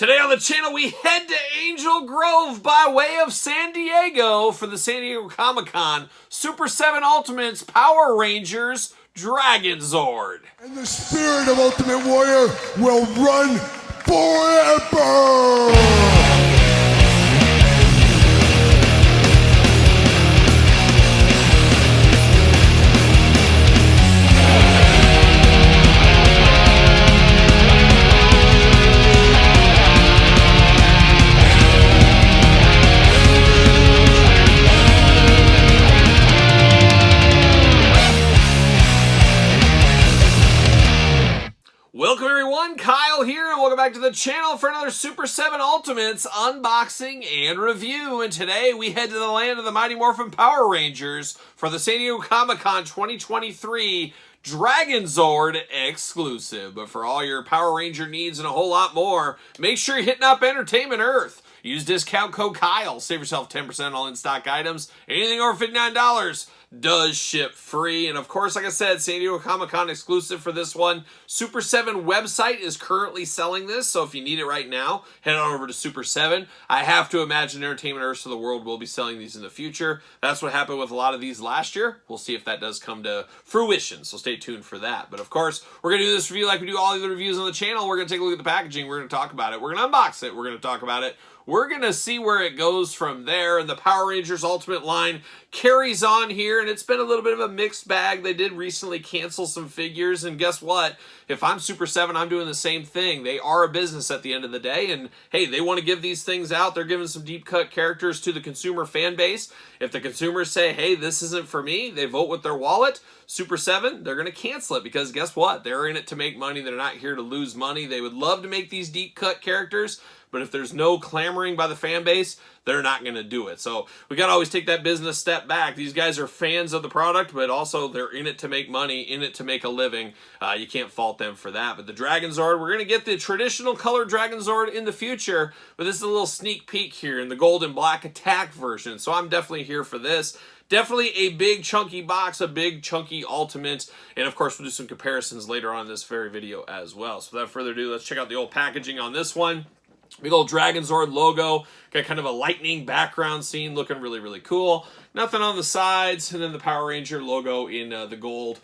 Today on the channel, we head to Angel Grove by way of San Diego for the San Diego Comic-Con Super 7 Ultimates Power Rangers Dragonzord. And the spirit of Ultimate Warrior will run forever! Welcome everyone, Kyle here, and welcome back to the channel for another Super 7 Ultimates unboxing and review. And today we head to the land of the Mighty Morphin Power Rangers for the San Diego Comic-Con 2023 Dragonzord exclusive. But for all your Power Ranger needs and a whole lot more, make sure you're hitting up Entertainment Earth. Use discount code Kyle. Save yourself 10% on all in-stock items. Anything over $59 does ship free. And of course, like I said, San Diego Comic-Con exclusive for this one. Super 7 website is currently selling this, so if you need it right now, head on over to Super 7. I have to imagine Entertainment Earth of the world will be selling these in the future. That's what happened with a lot of these last year. We'll see if that does come to fruition, so stay tuned for that. But of course, we're going to do this review like we do all the other reviews on the channel. We're going to take a look at the packaging. We're going to talk about it. We're going to unbox it. We're going to talk about it. We're going to see where it goes from there, and the Power Rangers Ultimate line carries on here, and it's been a little bit of a mixed bag. They did recently cancel some figures, and guess what? If I'm Super 7, I'm doing the same thing. They are a business at the end of the day, and hey, they want to give these things out. They're giving some deep-cut characters to the consumer fan base. If the consumers say, hey, this isn't for me, they vote with their wallet, Super 7, they're going to cancel it because guess what? They're in it to make money. They're not here to lose money. They would love to make these deep-cut characters, but if there's no clamoring by the fan base, they're not going to do it. So we got to always take that business step back. These guys are fans of the product, but also they're in it to make money, in it to make a living. You can't fault them for that. But the Dragonzord, we're going to get the traditional color Dragonzord in the future, but this is a little sneak peek here in the gold and black attack version. So I'm definitely here for this. Definitely a big chunky box, a big chunky ultimate, and of course we'll do some comparisons later on in this very video as well. So without further ado, let's check out the old packaging on this one. Big old Dragonzord logo, got kind of a lightning background scene, looking really, really cool. Nothing on the sides, and then the Power Ranger logo in the gold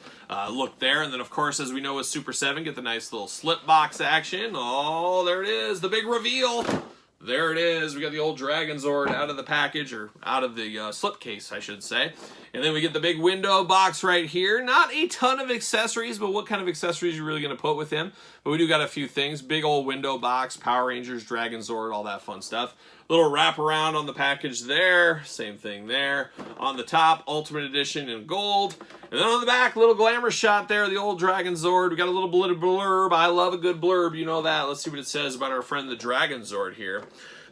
look there. And then, of course, as we know with Super 7, get the nice little slip box action. Oh, there it is, the big reveal. There it is. We got the old Dragonzord out of the package, or out of the slipcase, I should say. And then we get the big window box right here. Not a ton of accessories, but what kind of accessories are you really going to put with him? But we do got a few things. Big old window box, Power Rangers, Dragonzord, all that fun stuff. Little wraparound on the package there. Same thing there. On the top, Ultimate Edition in gold. And then on the back, little glamour shot there, the old Dragonzord. We got a little bit of blurb. I love a good blurb, you know that. Let's see what it says about our friend the Dragonzord here.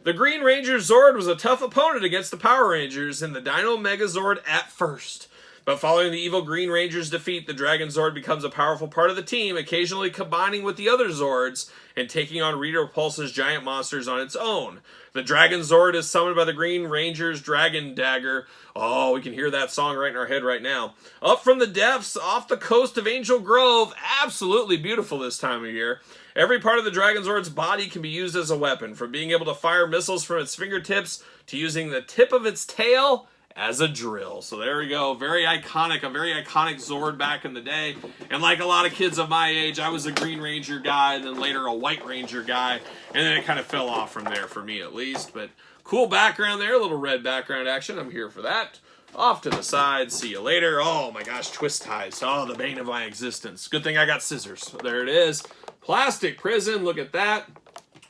The Green Ranger Zord was a tough opponent against the Power Rangers and the Dino Megazord at first. But following the evil Green Ranger's defeat, the Dragonzord becomes a powerful part of the team, occasionally combining with the other Zords and taking on Rita Repulsa's giant monsters on its own. The Dragonzord is summoned by the Green Ranger's Dragon Dagger. Oh, we can hear that song right in our head right now. Up from the depths, off the coast of Angel Grove. Absolutely beautiful this time of year. Every part of the Dragonzord's body can be used as a weapon, from being able to fire missiles from its fingertips to using the tip of its tail as a drill. So there we go. Very iconic, a very iconic Zord back in the day. And like a lot of kids of my age, I was a Green Ranger guy, then later a White Ranger guy, and then it kind of fell off from there, for me at least. But cool background there, a little red background action. I'm here for that. Off to the side. See you later. Oh my gosh, twist ties. Oh, the bane of my existence. Good thing I got scissors. So there it is. Plastic prison. Look at that.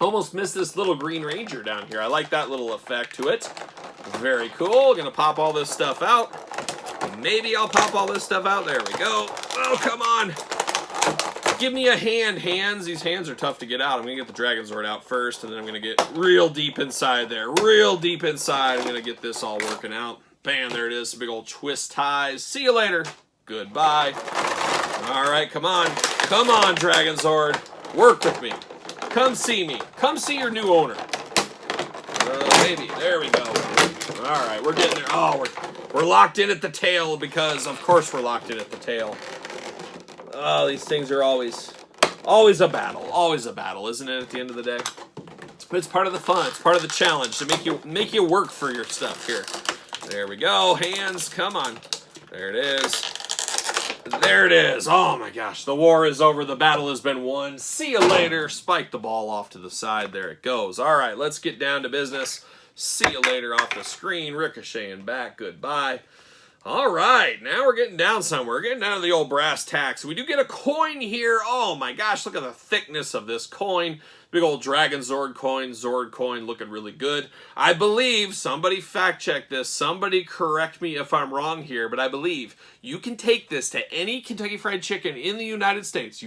Almost missed this little Green Ranger down here. I like that little effect to it. Very cool. Gonna pop all this stuff out. Maybe I'll pop all this stuff out. There we go. Oh, come on. Give me a hand, hands. These hands are tough to get out. I'm gonna get the Dragonzord out first, and then I'm gonna get real deep inside there. Real deep inside. I'm gonna get this all working out. Bam, there it is. Some big old twist ties. See you later. Goodbye. All right, come on. Come on, Dragonzord. Work with me. Come see me. Come see your new owner. Maybe. There we go. All right, we're getting there. Oh, we're locked in at the tail because, of course, we're locked in at the tail. Oh, these things are always a battle. Always a battle, isn't it, at the end of the day? But it's part of the fun. It's part of the challenge to make you work for your stuff here. There we go. Hands, come on. There it is. There it is. Oh my gosh, the war is over. The battle has been won. See you later. Spike the ball off to the side. There it goes. All right, let's get down to business. See you later off the screen. Ricocheting back. Goodbye. All right, now we're getting down somewhere. We're getting down to the old brass tacks. We do get a coin here. Oh my gosh, look at the thickness of this coin. Big old Dragonzord coin, Zord coin, looking really good. I believe, somebody fact check this, somebody correct me if I'm wrong here, but I believe you can take this to any Kentucky Fried Chicken in the United States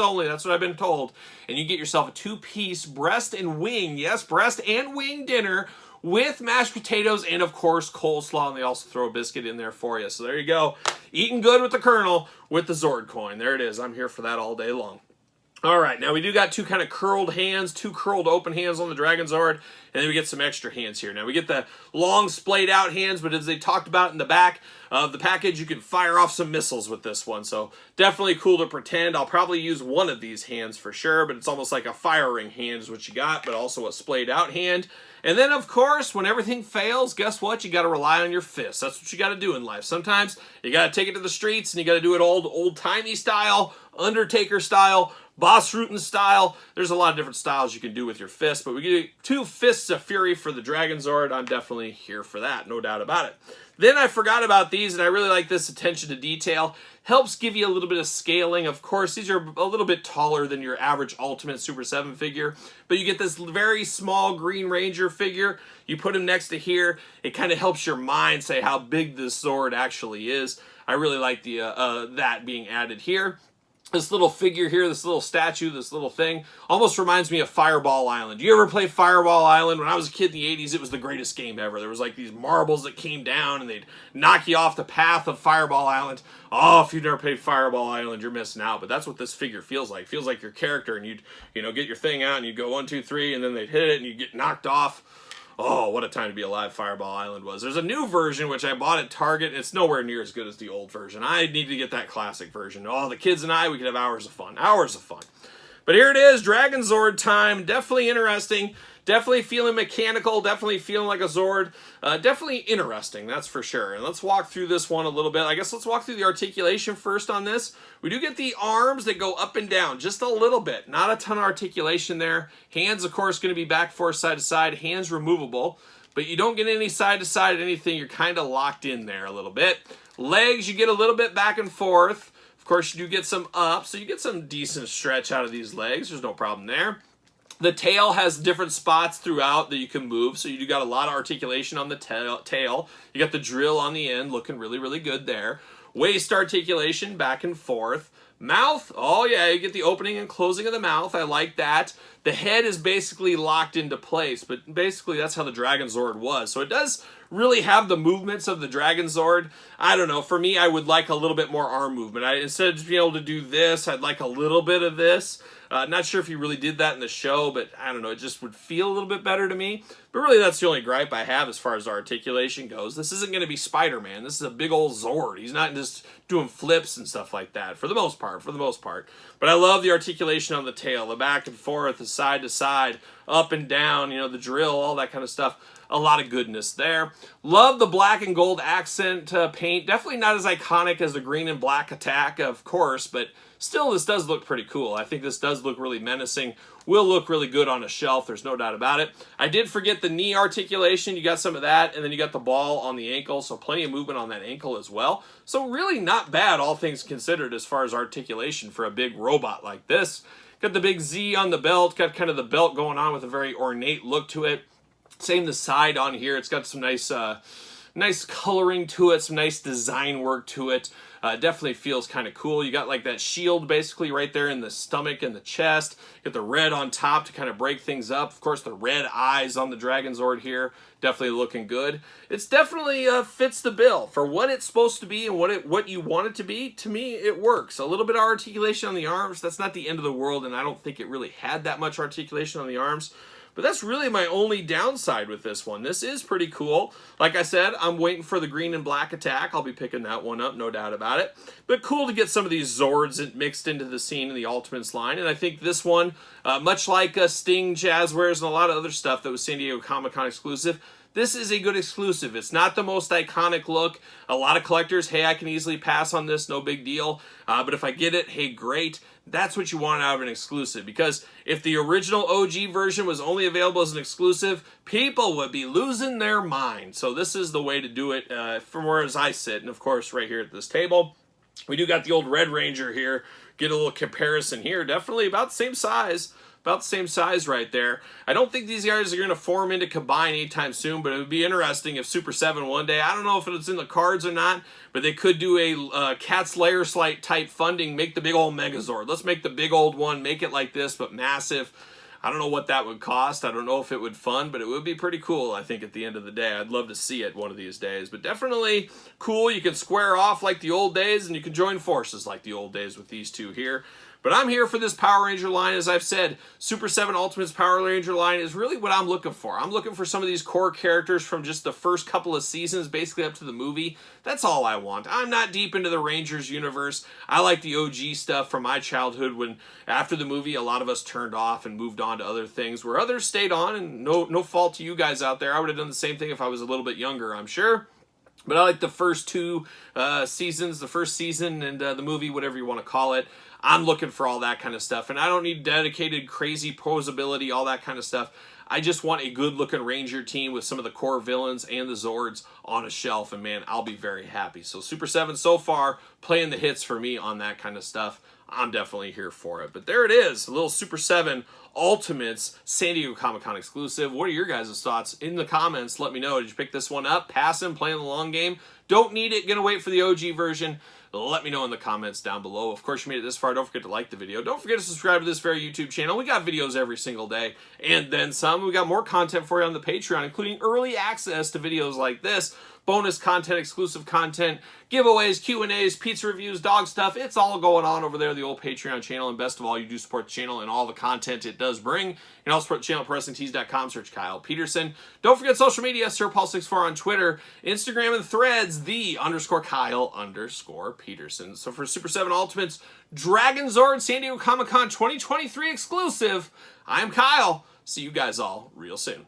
only, that's what I've been told, and you get yourself a 2-piece breast and wing, yes, breast and wing dinner, with mashed potatoes and, of course, coleslaw, and they also throw a biscuit in there for you. So there you go. Eating good with the Colonel with the Zord coin. There it is. I'm here for that all day long. All right, now we do got 2 kind of curled hands, 2 curled open hands on the Dragonzord, and then we get some extra hands here. Now we get the long splayed out hands, but as they talked about in the back of the package, you can fire off some missiles with this one. So definitely cool to pretend. I'll probably use one of these hands for sure, but it's almost like a firing hand is what you got, but also a splayed out hand. And then, of course, when everything fails, guess what? You got to rely on your fists. That's what you got to do in life. Sometimes you got to take it to the streets, and you got to do it old-timey style, Undertaker style, Boss Rutan style. There's a lot of different styles you can do with your fists, but we get 2 fists of fury for the Dragonzord. I'm definitely here for that, no doubt about it. Then I forgot about these, and I really like this attention to detail. Helps give you a little bit of scaling. Of course, these are a little bit taller than your average Ultimate Super 7 figure, but you get this very small Green Ranger figure. You put him next to here. It kind of helps your mind say how big this sword actually is. I really like the that being added here. This little figure here, this little statue, this little thing, almost reminds me of Fireball Island. You ever play Fireball Island? When I was a kid in the 80s, it was the greatest game ever. There was like these marbles that came down and they'd knock you off the path of Fireball Island. Oh, if you've never played Fireball Island, you're missing out. But that's what this figure feels like. It feels like your character, and you'd, get your thing out and you'd go 1, 2, 3, and then they'd hit it and you'd get knocked off. Oh, what a time to be alive Fireball Island was. There's a new version, which I bought at Target. It's nowhere near as good as the old version. I need to get that classic version. Oh, the kids and I, we could have hours of fun. Hours of fun. But here it is, Dragonzord time. Definitely interesting. Definitely feeling mechanical. Definitely feeling like a Zord. Definitely interesting, that's for sure. And let's walk through this one a little bit. I guess let's walk through the articulation first on this. We do get the arms that go up and down just a little bit. Not a ton of articulation there. Hands, of course, going to be back, forth, side to side. Hands removable. But you don't get any side to side anything. You're kind of locked in there a little bit. Legs, you get a little bit back and forth. Of course, you do get some up, so you get some decent stretch out of these legs. There's no problem there. The tail has different spots throughout that you can move, so you do got a lot of articulation on the tail. You got the drill on the end, looking really, really good there. Waist articulation, back and forth. Mouth, oh yeah, you get the opening and closing of the mouth. I like that. The head is basically locked into place, but basically that's how the Dragonzord was. So it does really have the movements of the Dragonzord. I don't know, for me, I would like a little bit more arm movement. Instead of just being able to do this, I'd like a little bit of this. Not sure if he really did that in the show, but I don't know, it just would feel a little bit better to me. But really, that's the only gripe I have as far as articulation goes. This isn't going to be Spider-Man. This is a big old Zord. He's not just doing flips and stuff like that, for the most part. But I love the articulation on the tail, the back and forth, the side to side, up and down, the drill, all that kind of stuff. A lot of goodness there. Love the black and gold accent paint. Definitely not as iconic as the green and black attack, of course, but still, this does look pretty cool. I think this does look really menacing. Will look really good on a shelf. There's no doubt about it. I did forget the knee articulation. You got some of that, and then you got the ball on the ankle, so plenty of movement on that ankle as well. So really not bad, all things considered, as far as articulation for a big robot like this. Got the big Z on the belt. Got kind of the belt going on with a very ornate look to it. Same the side on here. It's got some nice coloring to it, some nice design work to it. Definitely feels kind of cool. You got like that shield basically right there in the stomach and the chest. You got the red on top to kind of break things up. Of course, the red eyes on the Dragonzord here. Definitely looking good. It's definitely fits the bill for what it's supposed to be and what you want it to be. To me, it works. A little bit of articulation on the arms. That's not the end of the world, and I don't think it really had that much articulation on the arms. But that's really my only downside with this one. This is pretty cool. Like I said, I'm waiting for the green and black attack. I'll be picking that one up, no doubt about it. But cool to get some of these Zords mixed into the scene in the Ultimates line. And I think this one, much like Sting, Jazzwares, and a lot of other stuff that was San Diego Comic-Con exclusive, this is a good exclusive. It's not the most iconic look. A lot of collectors, hey, I can easily pass on this, no big deal. But if I get it, hey, great. That's what you want out of an exclusive. Because if the original OG version was only available as an exclusive, people would be losing their mind. So this is the way to do it from where as I sit. And of course, right here at this table, we do got the old Red Ranger here. Get a little comparison here. Definitely about the same size. About the same size right there. I don't think these guys are going to form into combine anytime soon, but it would be interesting if Super 7 one day, I don't know if it's in the cards or not, but they could do a Cat's Lair Slite type funding, make the big old Megazord. Let's make the big old one, make it like this, but massive. I don't know what that would cost. I don't know if it would fund, but it would be pretty cool, I think, at the end of the day. I'd love to see it one of these days, but definitely cool. You can square off like the old days, and you can join forces like the old days with these two here. But I'm here for this Power Ranger line. As I've said, Super 7 Ultimates Power Ranger line is really what I'm looking for. I'm looking for some of these core characters from just the first couple of seasons, basically up to the movie. That's all I want. I'm not deep into the Rangers universe. I like the OG stuff from my childhood when, after the movie, a lot of us turned off and moved on to other things, where others stayed on, and no fault to you guys out there. I would have done the same thing if I was a little bit younger, I'm sure. But I like the first two seasons, the first season and the movie, whatever you want to call it. I'm looking for all that kind of stuff. And I don't need dedicated, crazy posability, all that kind of stuff. I just want a good-looking Ranger team with some of the core villains and the Zords on a shelf. And, man, I'll be very happy. So Super 7 so far, playing the hits for me on that kind of stuff. I'm definitely here for it. But there it is, a little Super 7 Ultimates San Diego Comic-Con exclusive. What are your guys' thoughts in the comments? Let me know. Did you pick this one up? Passing, playing the long game? Don't need it. Gonna wait for the OG version. Let me know in the comments down below. Of course, you made it this far. Don't forget to like the video. Don't forget to subscribe to this very YouTube channel. We got videos every single day and then some. We got more content for you on the Patreon, including early access to videos like this, bonus content, exclusive content, giveaways, Q&As, pizza reviews, dog stuff. It's all going on over there, the old Patreon channel. And best of all, you do support the channel and all the content it does bring. You can also support the channel at ProWrestlingTees.com. Search Kyle Peterson. Don't forget social media, SirPaul64 on Twitter, Instagram, and Threads, _Kyle_Peterson. So for Super 7 Ultimates Dragonzord San Diego Comic-Con 2023 exclusive, I'm Kyle. See you guys all real soon.